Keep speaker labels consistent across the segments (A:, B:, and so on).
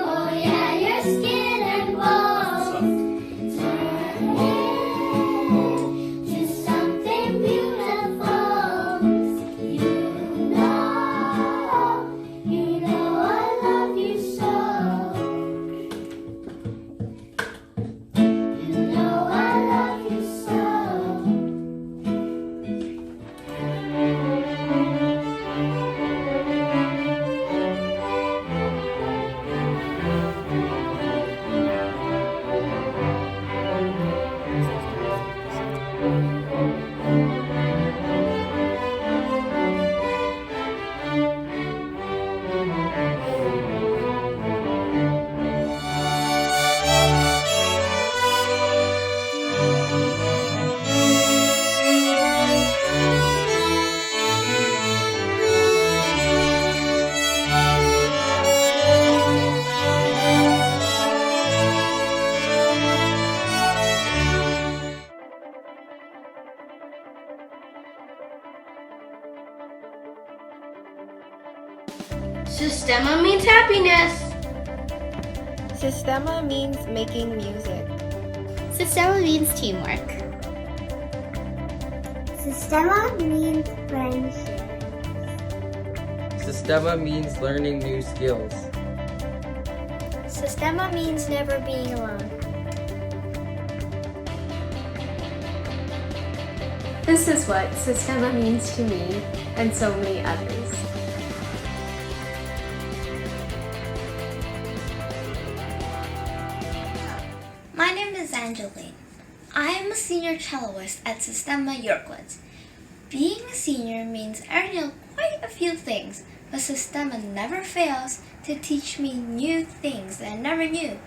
A: Oh yeah, your skin and bones turn into something beautiful. You know I love you so. You know I love you so. Sistema means happiness.
B: Sistema means making music.
C: Sistema means teamwork.
A: Sistema means friendship.
D: Sistema means learning new skills.
B: Sistema means never being alone.
E: This is what Sistema means to me and so many others.
C: My name is Angeline. I am a senior celloist at Sistema Yorkwoods. Being a senior means I know quite a few things, but Sistema never fails to teach me new things that I never knew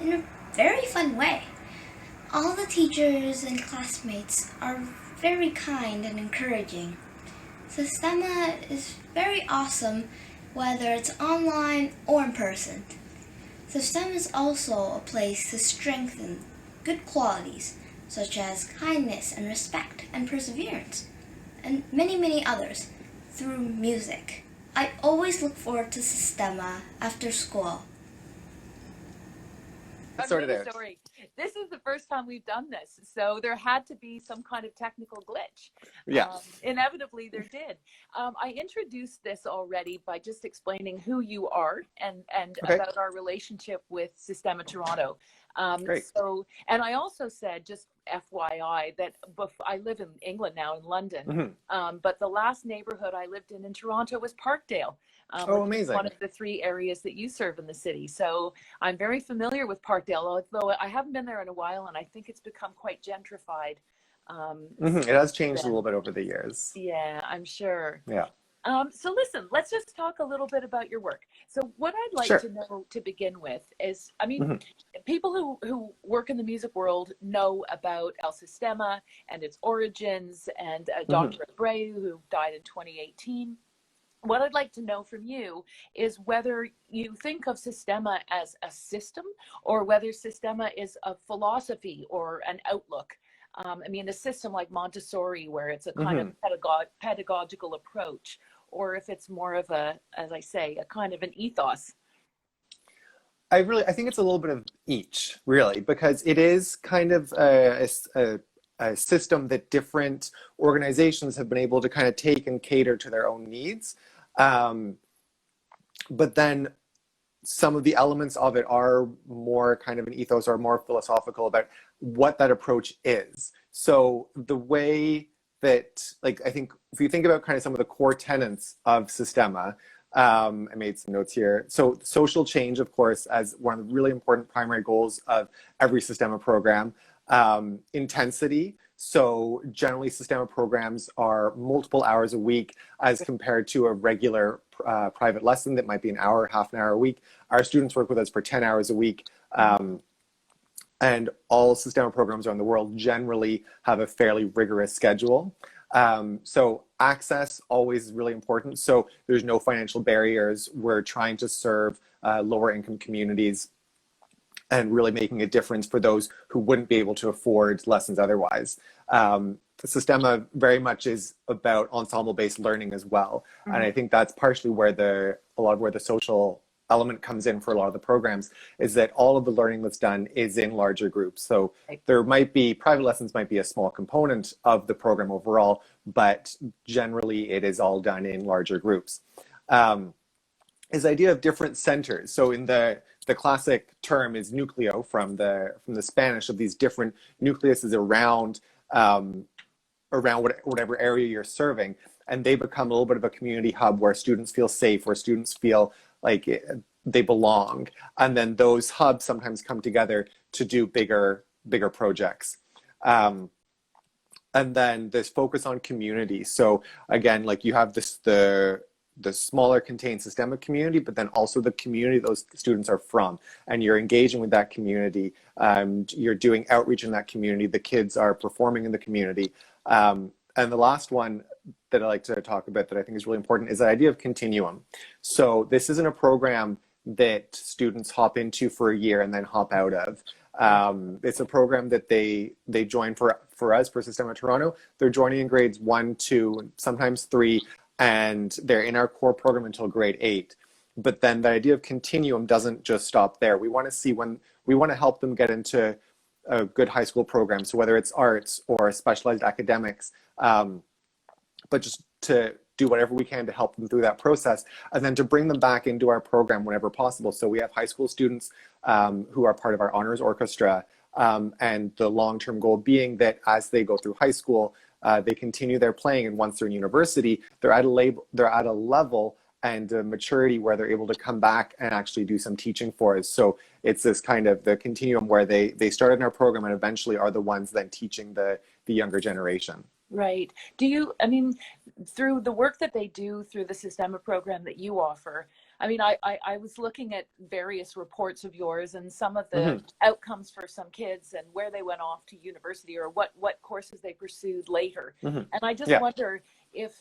C: in a very fun way. All the teachers and classmates are very kind and encouraging. Sistema is very awesome whether it's online or in person. Sistema is also a place to strengthen good qualities such as kindness and respect and perseverance, and many, many others through music. I always look forward to Sistema after school.
F: Sort of story. This is the first time we've done this, so there had to be some kind of technical glitch.
G: Yeah.
F: Inevitably, there did. I introduced this already by just explaining who you are and
G: Okay.
F: about our relationship with Sistema Toronto.
G: Great.
F: So, and I also said, just FYI, that I live in England now, in London, but the last neighborhood I lived in Toronto was Parkdale.
G: Oh,
F: which is
G: amazing.
F: one of the 3 areas that you serve in the city. So I'm very familiar with Parkdale, although I haven't been there in a while, and I think it's become quite gentrified.
G: It has changed a little bit over the years.
F: Yeah, I'm sure.
G: Yeah.
F: So listen, let's just talk a little bit about your work. So what I'd like
G: Sure.
F: to know to begin with is, I mean, people who work in the music world know about El Sistema and its origins, and Dr. Abreu, who died in 2018. What I'd like to know from you is whether you think of Sistema as a system, or whether Sistema is a philosophy or an outlook. I mean, a system like Montessori, where it's a kind of pedagogical approach, or if it's more of a, as I say, a kind of an ethos.
G: I think it's a little bit of each, really, because it is kind of a system that different organizations have been able to kind of take and cater to their own needs. But then some of the elements of it are more kind of an ethos or more philosophical about what that approach is. So the way that, like, I think if you think about kind of some of the core tenets of Sistema, I made some notes here. So social change, of course, as one of the really important primary goals of every Sistema program. Intensity. So generally Sistema programs are multiple hours a week as compared to a regular private lesson that might be an hour, half an hour a week. Our students work with us for 10 hours a week. And all Sistema programs around the world generally have a fairly rigorous schedule. So access always is really important. So there's no financial barriers. We're trying to serve lower income communities and really making a difference for those who wouldn't be able to afford lessons otherwise. Sistema very much is about ensemble-based learning as well. And I think that's partially where a lot of the social element comes in for a lot of the programs is that all of the learning that's done is in larger groups. So there might be, private lessons might be a small component of the program overall, but generally it is all done in larger groups. Is idea of different centers. So in the classic term is nucleo from the Spanish, of these different nucleuses around whatever area you're serving, and they become a little bit of a community hub where students feel safe, where students feel like they belong, and then those hubs sometimes come together to do bigger projects. And then this focus on community. So again, like you have the smaller contained systemic community, but then also the community those students are from, and you're engaging with that community. You're doing outreach in that community. The kids are performing in the community. And the last one that I like to talk about that I think is really important is the idea of continuum. So this isn't a program that students hop into for a year and then hop out of. It's a program that they join for us, for Sistema Toronto. They're joining in grades 1, 2, sometimes 3, and they're in our core program until grade 8. But then the idea of continuum doesn't just stop there. We want to see when we want to help them get into a good high school program. So whether it's arts or specialized academics, but just to do whatever we can to help them through that process, and then to bring them back into our program whenever possible. So we have high school students who are part of our honors orchestra, and the long-term goal being that as they go through high school, they continue their playing, and once they're in university, they're at a level and a maturity where they're able to come back and actually do some teaching for us. So it's this kind of the continuum where they started in our program and eventually are the ones then teaching the younger generation.
F: Right. Do you, I mean, through the work that they do through the Sistema program that you offer, I mean, I was looking at various reports of yours and some of the outcomes for some kids and where they went off to university or what courses they pursued later. And I just wonder if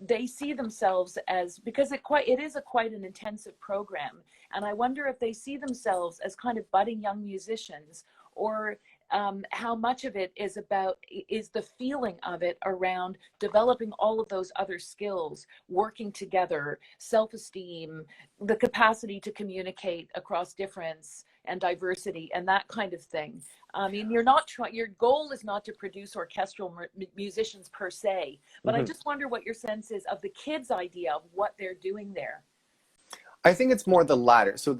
F: they see themselves as, because it is quite an intensive program, and I wonder if they see themselves as kind of budding young musicians, or how much of it is the feeling of it around developing all of those other skills, working together, self-esteem, the capacity to communicate across difference and diversity and that kind of thing. I mean, your goal is not to produce orchestral musicians per se, but I just wonder what your sense is of the kids' idea of what they're doing there.
G: I think it's more the latter. So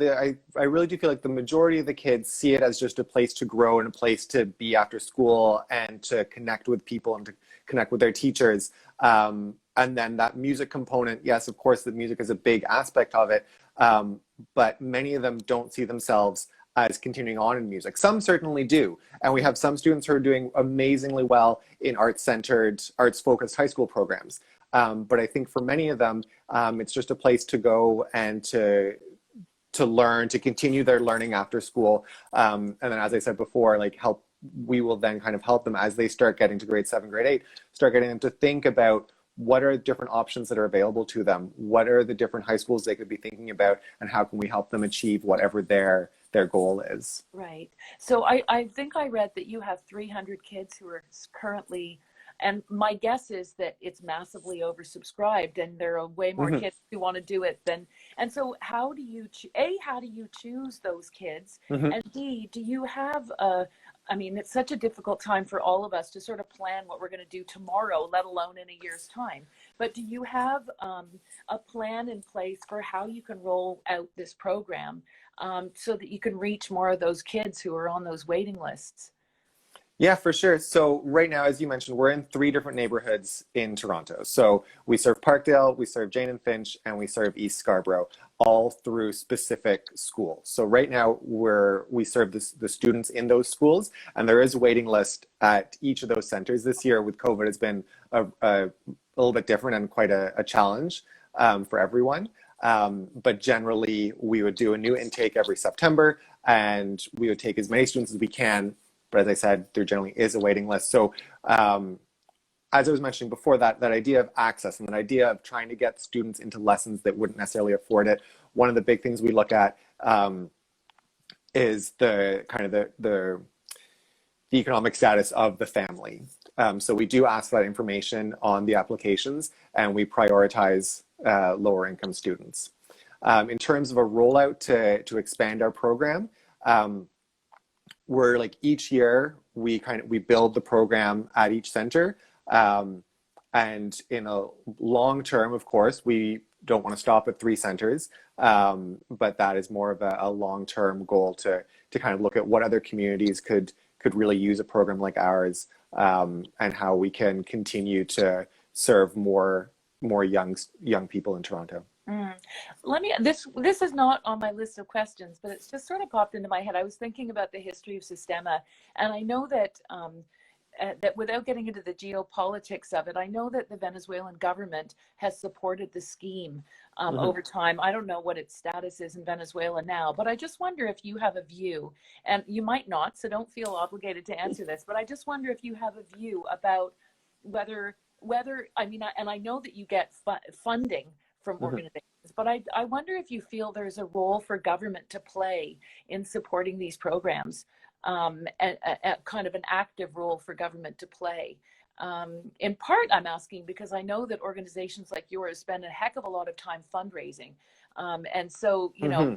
G: I really do feel like the majority of the kids see it as just a place to grow and a place to be after school and to connect with people and to connect with their teachers. And then that music component, yes, of course, the music is a big aspect of it. But many of them don't see themselves as continuing on in music. Some certainly do. And we have some students who are doing amazingly well in arts-centered, arts-focused high school programs. But I think for many of them, it's just a place to go and to learn, to continue their learning after school. And then, as I said before, we will then kind of help them as they start getting to grade 7, grade 8, start getting them to think about what are different options that are available to them? What are the different high schools they could be thinking about, and how can we help them achieve whatever their goal is?
F: Right. So I think I read that you have 300 kids who are currently, and my guess is that it's massively oversubscribed and there are way more kids who want to do it than, and so how do you choose those kids? And B, do you have I mean, it's such a difficult time for all of us to sort of plan what we're going to do tomorrow, let alone in a year's time. But do you have a plan in place for how you can roll out this program so that you can reach more of those kids who are on those waiting lists?
G: Yeah, for sure. So right now, as you mentioned, we're in 3 different neighborhoods in Toronto. So we serve Parkdale, we serve Jane and Finch, and we serve East Scarborough, all through specific schools. So right now we serve the students in those schools, and there is a waiting list at each of those centers. This year with COVID, it's been a little bit different and quite a challenge for everyone. But generally, we would do a new intake every September, and we would take as many students as we can. But as I said, there generally is a waiting list. So as I was mentioning before, that idea of access and that idea of trying to get students into lessons that wouldn't necessarily afford it, one of the big things we look at is the kind of the economic status of the family. So we do ask for that information on the applications, and we prioritize lower income students. In terms of a rollout to expand our program, we're like each year we build the program at each center. And in a long term, of course, we don't want to stop at 3 centers, but that is more of a long-term goal to kind of look at what other communities could really use a program like ours, and how we can continue to serve more young people in Toronto.
F: This is not on my list of questions, but it's just sort of popped into my head. I was thinking about the history of Sistema, and I know that that without getting into the geopolitics of it, I know that the Venezuelan government has supported the scheme over time. I don't know what its status is in Venezuela now, but I just wonder if you have a view, and you might not, so don't feel obligated to answer this, but I just wonder if you have a view about whether I mean, and I know that you get funding from organizations, but I wonder if you feel there's a role for government to play in supporting these programs. Kind of an active role for government to play. In part, I'm asking because I know that organizations like yours spend a heck of a lot of time fundraising. And so, you know,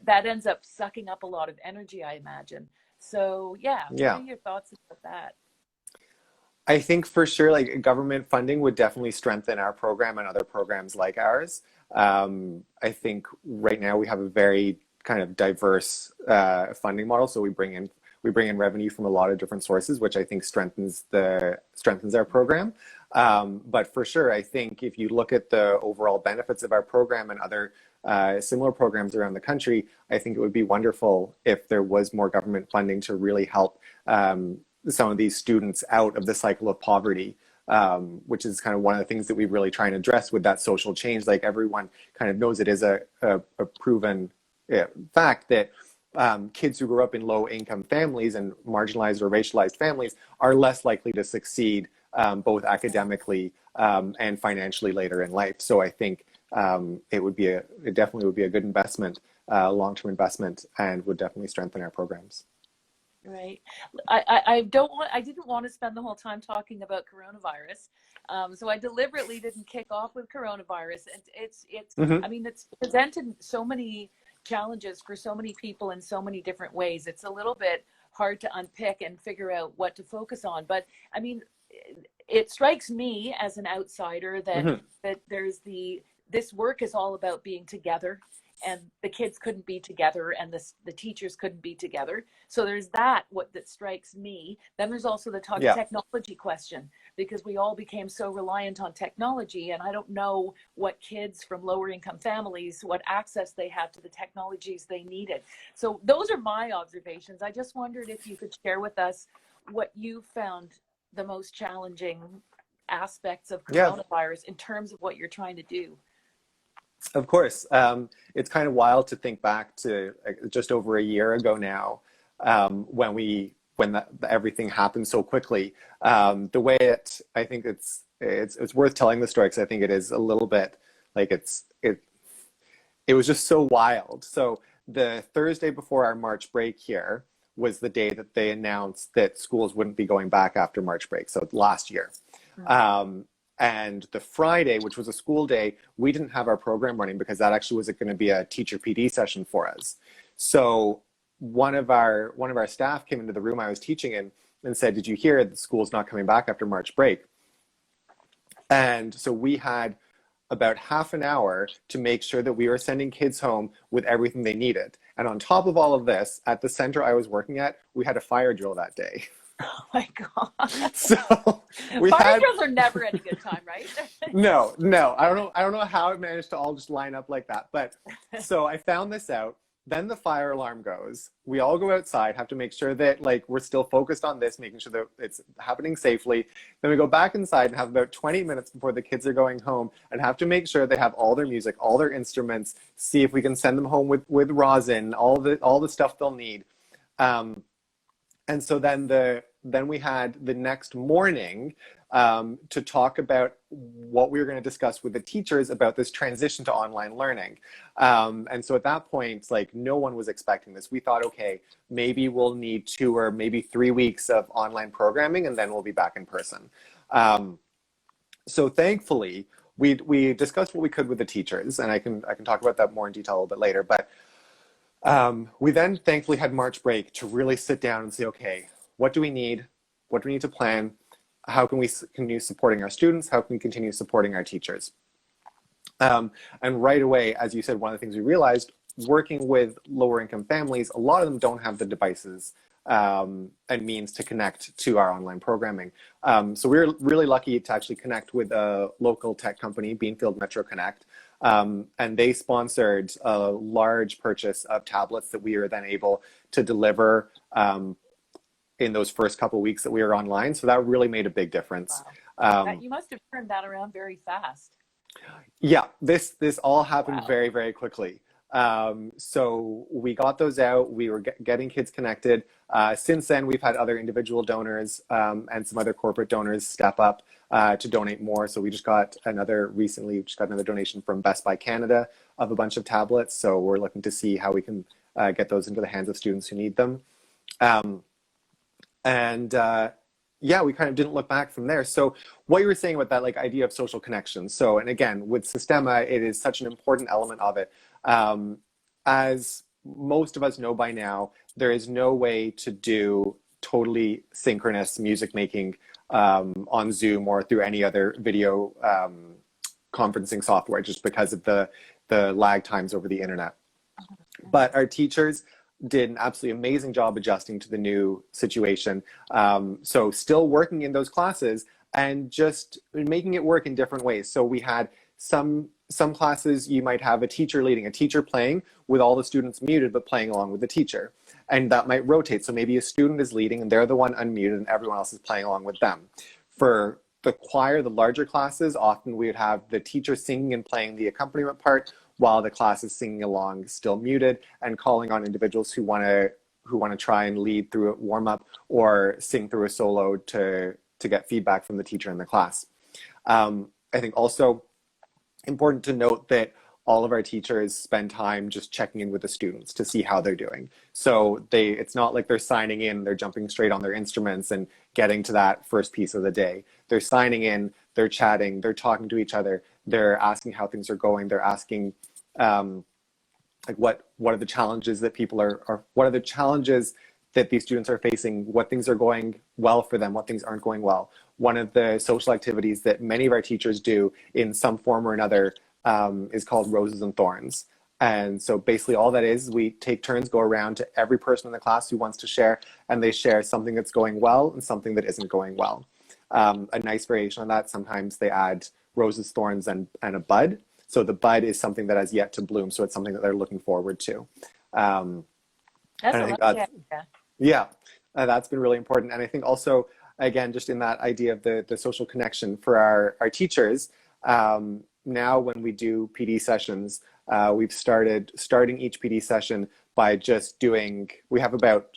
F: that ends up sucking up a lot of energy, I imagine. So, what are your thoughts about that?
G: I think for sure, like government funding would definitely strengthen our program and other programs like ours. I think right now we have a very kind of diverse funding model. So we bring in revenue from a lot of different sources, which I think strengthens our program. But for sure, I think if you look at the overall benefits of our program and other similar programs around the country, I think it would be wonderful if there was more government funding to really help some of these students out of the cycle of poverty. Which is kind of one of the things that we really try and address with that social change. Like everyone kind of knows it is a proven fact that kids who grew up in low-income families and marginalized or racialized families are less likely to succeed both academically and financially later in life. So I think it definitely would be a good investment, long-term investment, and would definitely strengthen our programs.
F: Right. I didn't want to spend the whole time talking about coronavirus. So I deliberately didn't kick off with coronavirus. And it's I mean, it's presented so many challenges for so many people in so many different ways. It's a little bit hard to unpick and figure out what to focus on. But I mean, it strikes me as an outsider that there's this work is all about being together, and the kids couldn't be together, and the teachers couldn't be together. So there's that strikes me. Then there's also the technology question, because we all became so reliant on technology, and I don't know what kids from lower income families, what access they had to the technologies they needed. So those are my observations. I just wondered if you could share with us what you found the most challenging aspects of coronavirus in terms of what you're trying to do.
G: Of course. It's kind of wild to think back to just over a year ago now, when everything happened so quickly. The way I think it's worth telling the story, because I think it is a little bit like it was just so wild. So the Thursday before our March break here was the day that they announced that schools wouldn't be going back after March break. So last year. And the Friday, which was a school day, we didn't have our program running because that actually was going to be a teacher PD session for us. So one of our staff came into the room I was teaching in and said, "Did you hear that school's not coming back after March break?" And so we had about half an hour to make sure that we were sending kids home with everything they needed. And on top of all of this, at the center I was working at, we had a fire drill that day.
F: Oh my God.
G: So
F: fire drills are never any good time, right?
G: No. I don't know how it managed to all just line up like that. But so I found this out. Then the fire alarm goes. We all go outside, have to make sure that we're still focused on this, making sure that it's happening safely. Then we go back inside and have about 20 minutes before the kids are going home and have to make sure they have all their music, all their instruments, see if we can send them home with rosin, all the stuff they'll need. And so then we had the next morning to talk about what we were going to discuss with the teachers about this transition to online learning. And so at that point, no one was expecting this. We thought, okay, maybe we'll need 2 or maybe 3 weeks of online programming and then we'll be back in person. So thankfully, we discussed what we could with the teachers, and I can talk about that more in detail a little bit later. But we then thankfully had March break to really sit down and say, okay, what do we need? What do we need to plan? How can we continue supporting our students? How can we continue supporting our teachers? And right away, as you said, one of the things we realized, working with lower income families, a lot of them don't have the devices and means to connect to our online programming. So we were really lucky to actually connect with a local tech company, Beanfield Metro Connect, and they sponsored a large purchase of tablets that we were then able to deliver in those first couple of weeks that we were online. So that really made a big difference.
F: Wow. You must have turned that around very fast.
G: Yeah, this all happened
F: Wow.
G: very, very quickly. So we got those out. We were getting kids connected. Since then, we've had other individual donors and some other corporate donors step up to donate more. So we just got recently we just got another donation from Best Buy Canada of a bunch of tablets. So we're looking to see how we can get those into the hands of students who need them. Yeah, we kind of didn't look back from there. So what you were saying about that like idea of social connections. So, and again, with Sistema, it is such an important element of it. As most of us know by now, there is no way to do totally synchronous music making on Zoom or through any other video conferencing software, just because of the lag times over the internet. But our teachers did an absolutely amazing job adjusting to the new situation. So still working in those classes and just making it work in different ways. So we had some classes you might have a teacher leading, a teacher playing with all the students muted but playing along with the teacher. And that might rotate. So maybe a student is leading and they're the one unmuted and everyone else is playing along with them. For the choir, the larger classes, often we would have the teacher singing and playing the accompaniment part while the class is singing along, still muted, and calling on individuals who want to try and lead through a warm up or sing through a solo to get feedback from the teacher in the class. I think also important to note that all of our teachers spend time just checking in with the students to see how they're doing. So it's not like they're signing in, they're jumping straight on their instruments and getting to that first piece of the day. They're signing in, they're chatting, they're talking to each other, they're asking how things are going, they're asking like what are the challenges that people are what are the challenges that these students are facing, what things are going well for them, what things aren't going well. One of the social activities that many of our teachers do in some form or another is called Roses and Thorns. And so basically all that is, we take turns, go around to every person in the class who wants to share, and they share something that's going well and something that isn't going well. A nice variation on that, sometimes they add roses, thorns, and a bud. So the bud is something that has yet to bloom. So it's something that they're looking forward to.
F: That's a lovely idea.
G: Yeah, that's been really important. And I think also, again, just in that idea of the social connection for our teachers, now when we do PD sessions, we've starting each PD session by just we have about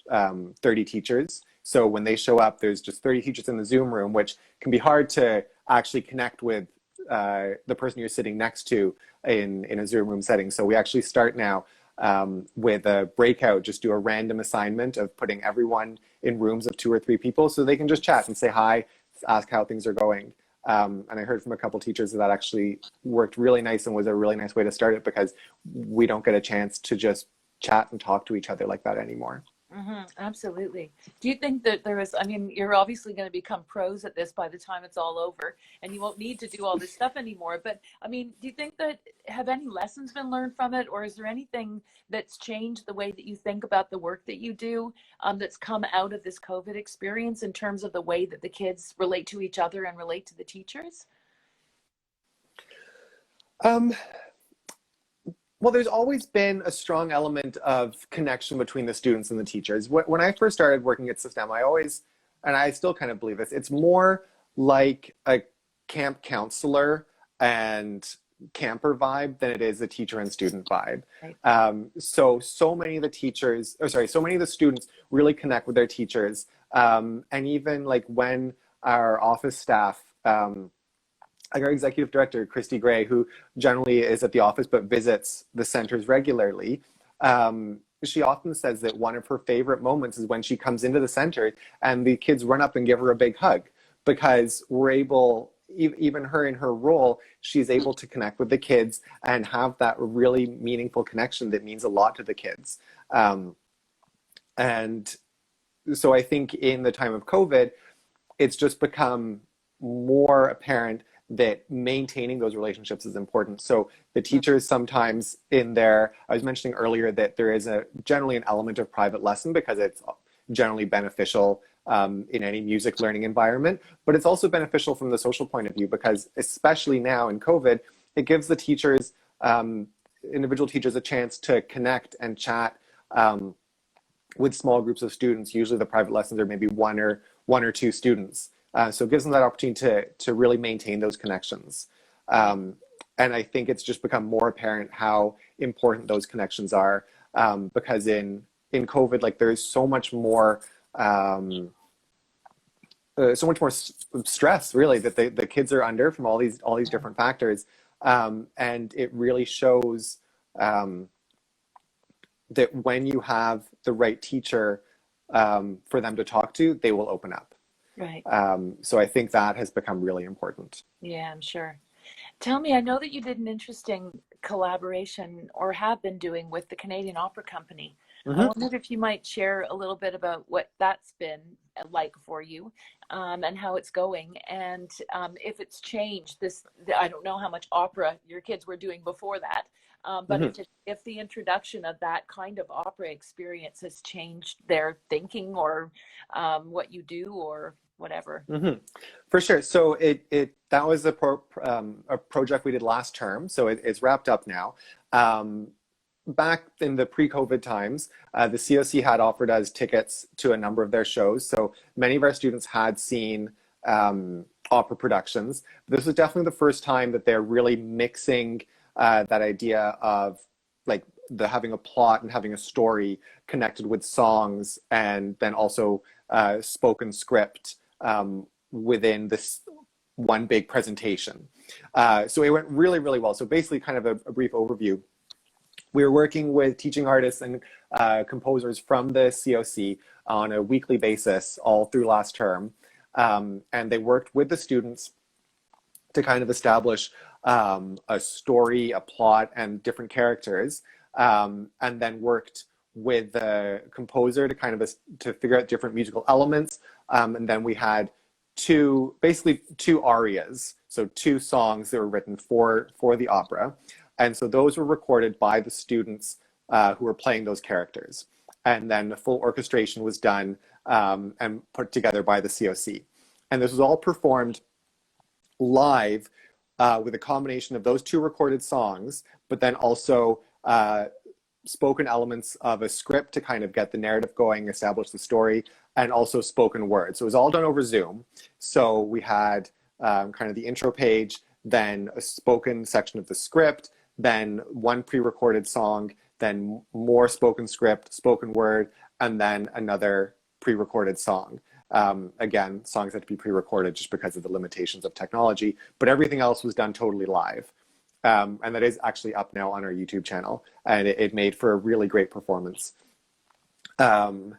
G: 30 teachers. So when they show up, there's just 30 teachers in the Zoom room, which can be hard to actually connect with the person you're sitting next to in a Zoom room setting. So we actually start now with a breakout, just do a random assignment of putting everyone in rooms of 2 or 3 people so they can just chat and say hi, ask how things are going. And I heard from a couple teachers that actually worked really nice and was a really nice way to start it, because we don't get a chance to just chat and talk to each other like that anymore.
F: Mm-hmm, absolutely. Do you think that you're obviously going to become pros at this by the time it's all over, and you won't need to do all this stuff anymore. But do you think that have any lessons been learned from it, or is there anything that's changed the way that you think about the work that you do that's come out of this COVID experience in terms of the way that the kids relate to each other and relate to the teachers?
G: Well, there's always been a strong element of connection between the students and the teachers. When I first started working at Sistema, and I still kind of believe this, it's more like a camp counselor and camper vibe than it is a teacher and student vibe. Right. So many of the students really connect with their teachers. And even like when our office staff, like our executive director, Christy Gray, who generally is at the office but visits the centers regularly, she often says that one of her favorite moments is when she comes into the center and the kids run up and give her a big hug, because we're able, even her in her role, she's able to connect with the kids and have that really meaningful connection that means a lot to the kids. And so I think in the time of COVID, it's just become more apparent that maintaining those relationships is important. So the teachers sometimes in there, I was mentioning earlier that there is generally an element of private lesson because it's generally beneficial in any music learning environment, but it's also beneficial from the social point of view because especially now in COVID, it gives the teachers, individual teachers, a chance to connect and chat with small groups of students. Usually the private lessons are maybe one or two students. So it gives them that opportunity to really maintain those connections. And I think it's just become more apparent how important those connections are because in COVID, like there's so much more stress really that the kids are under from all these different factors. And it really shows that when you have the right teacher for them to talk to, they will open up.
F: Right.
G: So I think that has become really important.
F: Yeah, I'm sure. Tell me, I know that you did an interesting collaboration or have been doing with the Canadian Opera Company. I wondered if you might share a little bit about what that's been like for you and how it's going, and if it's changed. I don't know how much opera your kids were doing before that, but if the introduction of that kind of opera experience has changed their thinking or what you do or whatever.
G: For sure. So that was a project we did last term. So it's wrapped up now. Back in the pre-COVID times, the COC had offered us tickets to a number of their shows. So many of our students had seen opera productions. This was definitely the first time that they're really mixing that idea of like having a plot and having a story connected with songs and then also spoken script within this one big presentation. So it went really, really well. So basically kind of a brief overview. We were working with teaching artists and composers from the COC on a weekly basis all through last term. And they worked with the students to kind of establish a story, a plot, and different characters, and then worked with the composer to kind of to figure out different musical elements. And then we had basically two arias, so two songs that were written for the opera. And so those were recorded by the students who were playing those characters. And then the full orchestration was done and put together by the COC. And this was all performed live with a combination of those two recorded songs, but then also spoken elements of a script to kind of get the narrative going, establish the story, and also spoken word. So it was all done over Zoom. So we had kind of the intro page, then a spoken section of the script, then one pre-recorded song, then more spoken script, spoken word, and then another pre-recorded song. Again, songs had to be pre-recorded just because of the limitations of technology, but everything else was done totally live. And that is actually up now on our YouTube channel, and it made for a really great performance. And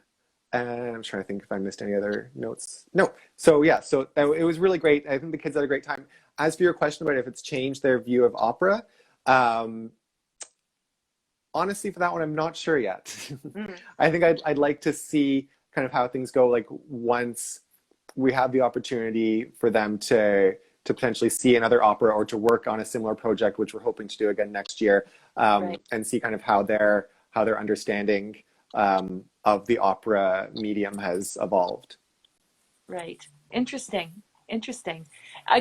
G: I'm trying to think if I missed any other notes. No. So yeah, so it was really great. I think the kids had a great time. As for your question about if it's changed their view of opera, honestly, for that one, I'm not sure yet. I think I'd like to see kind of how things go, like once we have the opportunity for them to potentially see another opera or to work on a similar project, which we're hoping to do again next year, and see kind of how their understanding of the opera medium has evolved.
F: Right. Interesting.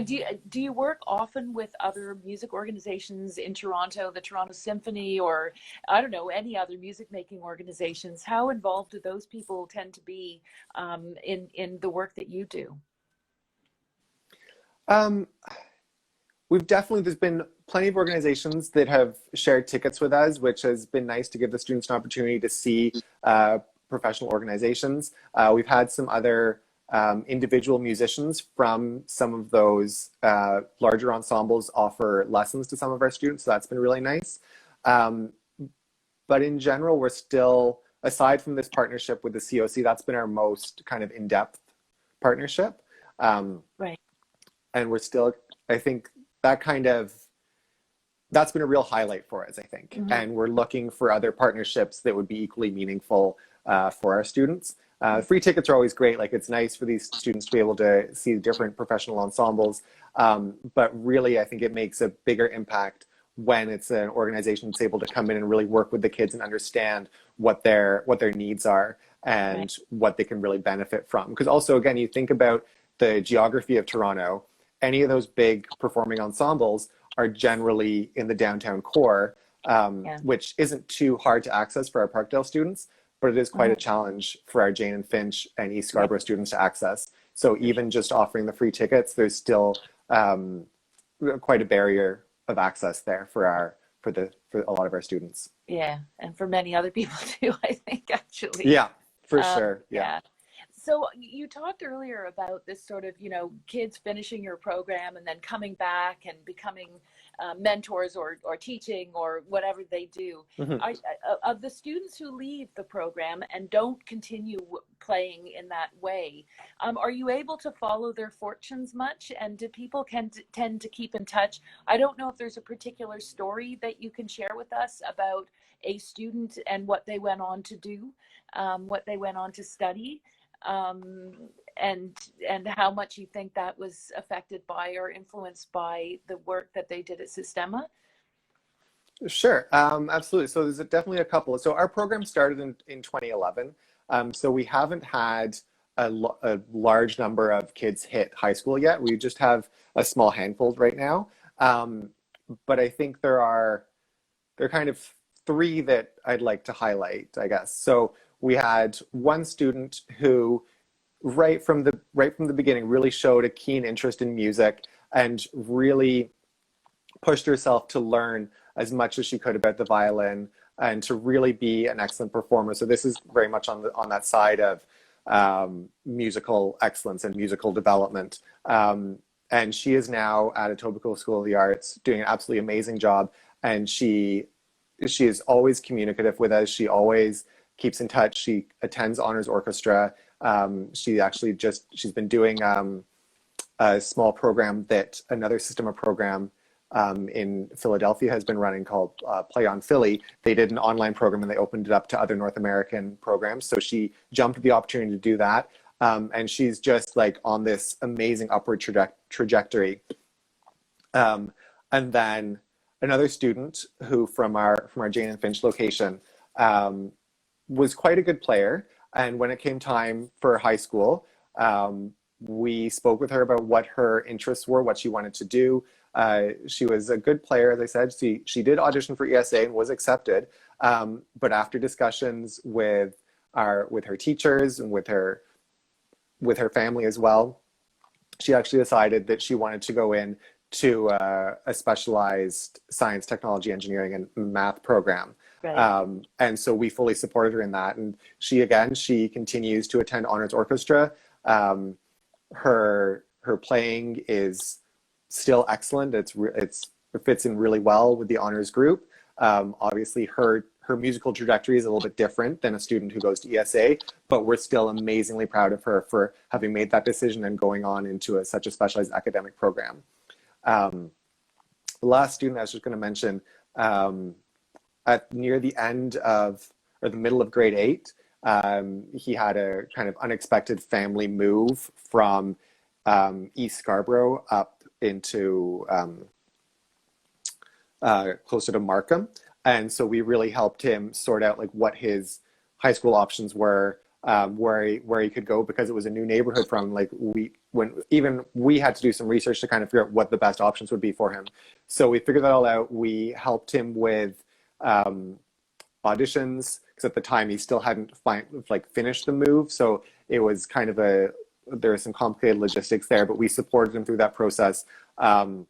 F: Do you work often with other music organizations in Toronto, the Toronto Symphony, or I don't know, any other music making organizations? How involved do those people tend to be in the work that you do?
G: There's been plenty of organizations that have shared tickets with us, which has been nice to give the students an opportunity to see professional organizations. We've had some other individual musicians from some of those larger ensembles offer lessons to some of our students, so that's been really nice. But in general, we're still, aside from this partnership with the COC, that's been our most kind of in-depth partnership.
F: Right.
G: and we're still, I think that kind of, that's been a real highlight for us, I think.
F: Mm-hmm.
G: And we're looking for other partnerships that would be equally meaningful for our students. Free tickets are always great. Like, it's nice for these students to be able to see different professional ensembles. But really, I think it makes a bigger impact when it's an organization that's able to come in and really work with the kids and understand what their needs are and
F: Right.
G: what they can really benefit from. Because also, again, you think about the geography of Toronto, any of those big performing ensembles are generally in the downtown core, which isn't too hard to access for our Parkdale students, but it is quite a challenge for our Jane and Finch and East Scarborough students to access. So even just offering the free tickets, there's still quite a barrier of access there for a lot of our students.
F: Yeah, and for many other people too, I think, actually.
G: Yeah, for sure.
F: Yeah. So you talked earlier about this sort of, kids finishing your program and then coming back and becoming mentors or teaching or whatever they do. Of the students who leave the program and don't continue playing in that way, are you able to follow their fortunes much? And do people tend to keep in touch? I don't know if there's a particular story that you can share with us about a student and what they went on to do, what they went on to study. And how much you think that was affected by or influenced by the work that they did at Sistema?
G: Sure, absolutely. So there's definitely a couple. So our program started in 2011. So we haven't had a large number of kids hit high school yet. We just have a small handful right now. But I think there are kind of three that I'd like to highlight, I guess. So we had one student who, right from the beginning, really showed a keen interest in music and really pushed herself to learn as much as she could about the violin and to really be an excellent performer. So this is very much on that side of musical excellence and musical development. And she is now at Etobicoke School of the Arts doing an absolutely amazing job. And she is always communicative with us. She always keeps in touch. She attends honors orchestra. She's been doing a small program that another Sistema program in Philadelphia has been running called Play on Philly. They did an online program and they opened it up to other North American programs. So she jumped at the opportunity to do that. And she's just like on this amazing upward trajectory. And then another student who from our Jane and Finch location was quite a good player. And when it came time for high school, we spoke with her about what her interests were, what she wanted to do. She was a good player, as I said. She did audition for ESA and was accepted. But after discussions with her teachers and with her family as well, she actually decided that she wanted to go in to a specialized science, technology, engineering, and math program. Right. And so we fully supported her in that. And she continues to attend honors orchestra. Her playing is still excellent. It fits in really well with the honors group. Obviously, her musical trajectory is a little bit different than a student who goes to ESA, but we're still amazingly proud of her for having made that decision and going on into such a specialized academic program. The last student I was just going to mention, near the end of, or the middle of grade 8, he had a kind of unexpected family move from East Scarborough up into closer to Markham. And so we really helped him sort out like what his high school options were, where he could go, because it was a new neighborhood for him. Like we had to do some research to kind of figure out what the best options would be for him. So we figured that all out. We helped him with auditions, because at the time he still hadn't finished the move. So it was kind of there were some complicated logistics there, but we supported him through that process. And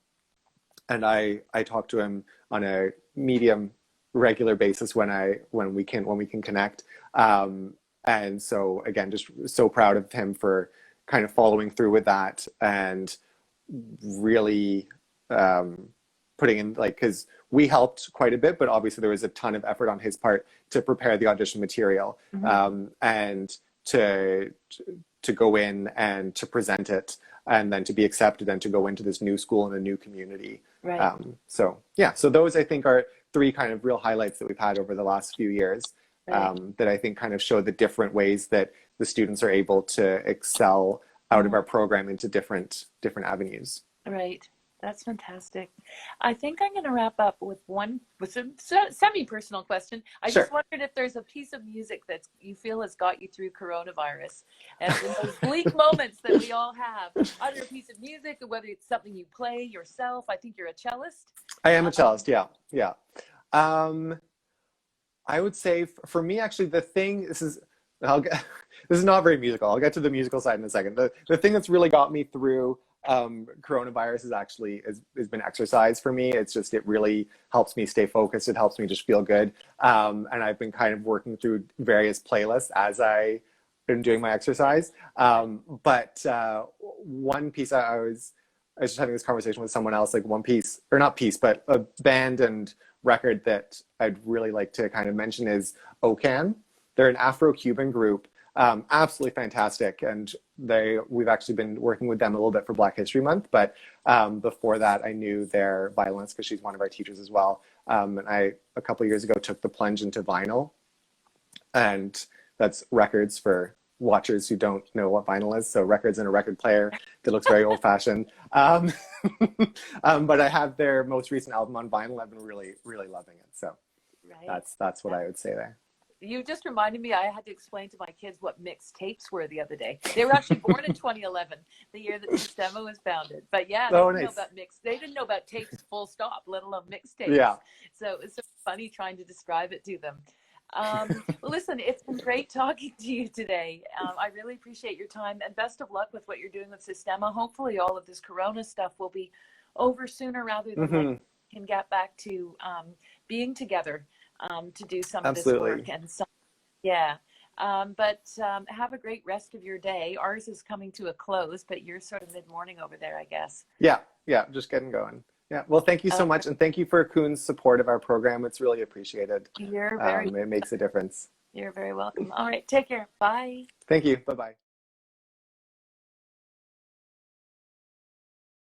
G: I talk to him on a medium regular basis when we can connect. And so again, just so proud of him for kind of following through with that and really putting in, because we helped quite a bit, but obviously there was a ton of effort on his part to prepare the audition material, and to go in and to present it. and then to be accepted and to go into this new school in a new community.
F: Right.
G: So yeah, so those I think are three kind of real highlights that we've had over the last few years, that I think kind of show the different ways that the students are able to excel out of our program into different avenues.
F: Right. That's fantastic. I think I'm going to wrap up with a semi-personal question. I
G: Sure.
F: just wondered if there's a piece of music that you feel has got you through coronavirus, and in those bleak moments that we all have, either a piece of music or whether it's something you play yourself. I think you're a cellist.
G: I am a cellist, yeah. I would say for me, actually, this is not very musical. I'll get to the musical side in a second. The thing that's really got me through coronavirus has been exercise for me. It really helps me stay focused. It helps me just feel good. And I've been kind of working through various playlists as I been doing my exercise. But one piece I was just having this conversation with someone else, like one piece, or not piece, but a band and record that I'd really like to kind of mention is OCAN. They're an Afro-Cuban group. Absolutely fantastic, and we've actually been working with them a little bit for Black History Month, but before that I knew their violinist because she's one of our teachers as well, and I a couple of years ago took the plunge into vinyl, and that's records for watchers who don't know what vinyl is, so records in a record player that looks very old-fashioned, but I have their most recent album on vinyl. I've been really loving it, so that's what I would say there.
F: You just reminded me, I had to explain to my kids what mixed tapes were the other day. They were actually born in 2011, the year that Sistema was founded. But yeah, they didn't know about they didn't know about tapes full stop, let alone mixed tapes.
G: Yeah.
F: So it's so funny trying to describe it to them. Listen, it's been great talking to you today. I really appreciate your time, and best of luck with what you're doing with Sistema. Hopefully all of this Corona stuff will be over sooner rather than we can get back to being together. To do some of this work and some, but have a great rest of your day. Ours is coming to a close, but you're sort of mid-morning over there, I guess.
G: Yeah, just getting going. Yeah, well, thank you so much, and thank you for Koon's support of our program. It's really appreciated.
F: You're very
G: it makes a difference.
F: You're very welcome. All right, take care. Bye.
G: Thank you. Bye-bye.